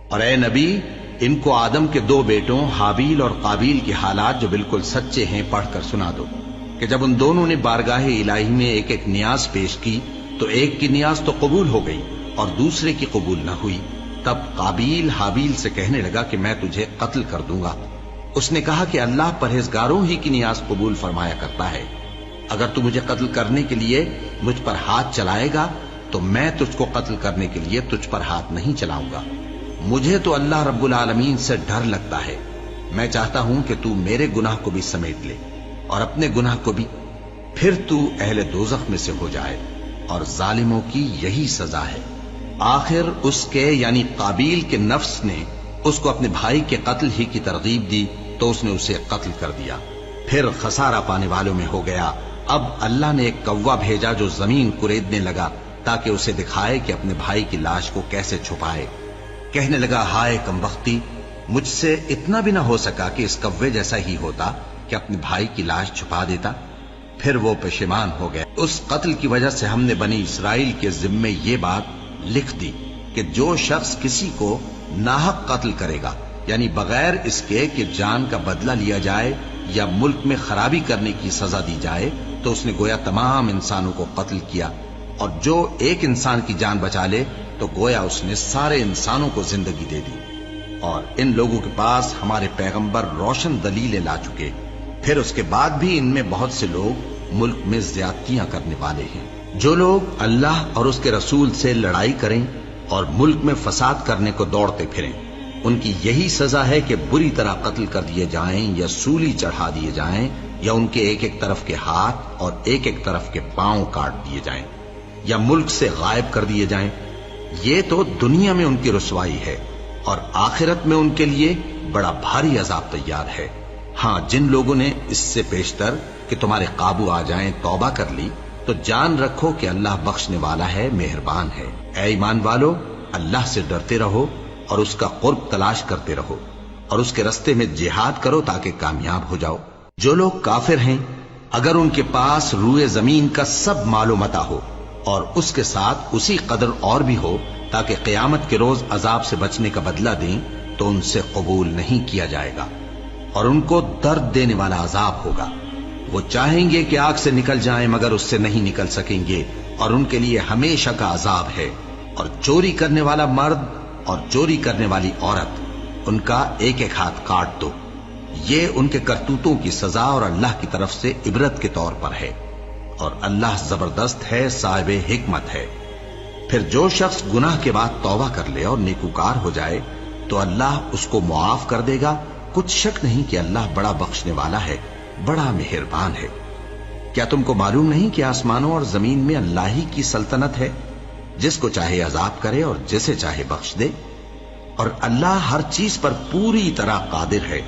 اور اے نبی، ان کو آدم کے دو بیٹوں حابیل اور قابیل کے حالات جو بالکل سچے ہیں پڑھ کر سنا دو کہ جب ان دونوں نے بارگاہ الہی میں ایک ایک نیاز پیش کی تو ایک کی نیاز تو قبول ہو گئی اور دوسرے کی قبول نہ ہوئی۔ تب قابیل حابیل سے کہنے لگا کہ میں تجھے قتل کر دوں گا۔ اس نے کہا کہ اللہ پرہیزگاروں ہی کی نیاز قبول فرمایا کرتا ہے، اگر تو مجھے قتل کرنے کے لیے مجھ پر ہاتھ چلائے گا تو میں تجھ کو قتل کرنے کے لیے تجھ پر ہاتھ نہیں چلاؤں گا۔ مجھے تو اللہ رب العالمین سے ڈر لگتا ہے، میں چاہتا ہوں کہ تو میرے گناہ کو بھی سمیٹ لے اور اپنے گناہ کو بھی، پھر تو اہل دوزخ میں سے ہو جائے، اور ظالموں کی یہی سزا ہے۔ آخر اس کے یعنی قابیل کے نفس نے اس کو اپنے بھائی کے قتل ہی کی ترغیب دی تو اس نے اسے قتل کر دیا، پھر خسارہ پانے والوں میں ہو گیا۔ اب اللہ نے ایک کوا بھیجا جو زمین کریدنے لگا تاکہ اسے دکھائے کہ اپنے بھائی کی لاش کو کیسے چھپائے۔ کہنے لگا، ہائے کمبختی، مجھ سے اتنا بھی نہ ہو سکا کہ اس کوے جیسا ہی ہوتا کہ اپنے بھائی کی لاش چھپا دیتا۔ پھر وہ پشیمان ہو گئے۔ اس قتل کی وجہ سے ہم نے بنی اسرائیل کے ذمے یہ بات لکھ دی کہ جو شخص کسی کو ناحق قتل کرے گا، یعنی بغیر اس کے کہ جان کا بدلہ لیا جائے یا ملک میں خرابی کرنے کی سزا دی جائے، تو اس نے گویا تمام انسانوں کو قتل کیا، اور جو ایک انسان کی جان بچا لے تو گویا اس نے سارے انسانوں کو زندگی دے دی۔ اور ان لوگوں کے پاس ہمارے پیغمبر روشن دلیلیں لا چکے، پھر اس کے بعد بھی ان میں بہت سے لوگ ملک میں زیادتیاں کرنے والے ہیں۔ جو لوگ اللہ اور اس کے رسول سے لڑائی کریں اور ملک میں فساد کرنے کو دوڑتے پھریں، ان کی یہی سزا ہے کہ بری طرح قتل کر دیے جائیں یا سولی چڑھا دیے جائیں یا ان کے ایک ایک طرف کے ہاتھ اور ایک ایک طرف کے پاؤں کاٹ دیے جائیں یا ملک سے غائب کر دیے جائیں۔ یہ تو دنیا میں ان کی رسوائی ہے، اور آخرت میں ان کے لیے بڑا بھاری عذاب تیار ہے۔ ہاں، جن لوگوں نے اس سے پیشتر کہ تمہارے قابو آ جائیں توبہ کر لی تو جان رکھو کہ اللہ بخشنے والا ہے، مہربان ہے۔ اے ایمان والو، اللہ سے ڈرتے رہو اور اس کا قرب تلاش کرتے رہو اور اس کے رستے میں جہاد کرو تاکہ کامیاب ہو جاؤ۔ جو لوگ کافر ہیں، اگر ان کے پاس روئے زمین کا سب مال و متاع ہو اور اس کے ساتھ اسی قدر اور بھی ہو تاکہ قیامت کے روز عذاب سے بچنے کا بدلہ دیں، تو ان سے قبول نہیں کیا جائے گا اور ان کو درد دینے والا عذاب ہوگا۔ وہ چاہیں گے کہ آگ سے نکل جائیں مگر اس سے نہیں نکل سکیں گے، اور ان کے لیے ہمیشہ کا عذاب ہے۔ اور چوری کرنے والا مرد اور چوری کرنے والی عورت، ان کا ایک ایک ہاتھ کاٹ دو۔ یہ ان کے کرتوتوں کی سزا اور اللہ کی طرف سے عبرت کے طور پر ہے، اور اللہ زبردست ہے، صاحب حکمت ہے۔ پھر جو شخص گناہ کے بعد توبہ کر لے اور نیکوکار ہو جائے تو اللہ اس کو معاف کر دے گا۔ کچھ شک نہیں کہ اللہ بڑا بخشنے والا ہے، بڑا مہربان ہے۔ کیا تم کو معلوم نہیں کہ آسمانوں اور زمین میں اللہ ہی کی سلطنت ہے، جس کو چاہے عذاب کرے اور جسے چاہے بخش دے، اور اللہ ہر چیز پر پوری طرح قادر ہے۔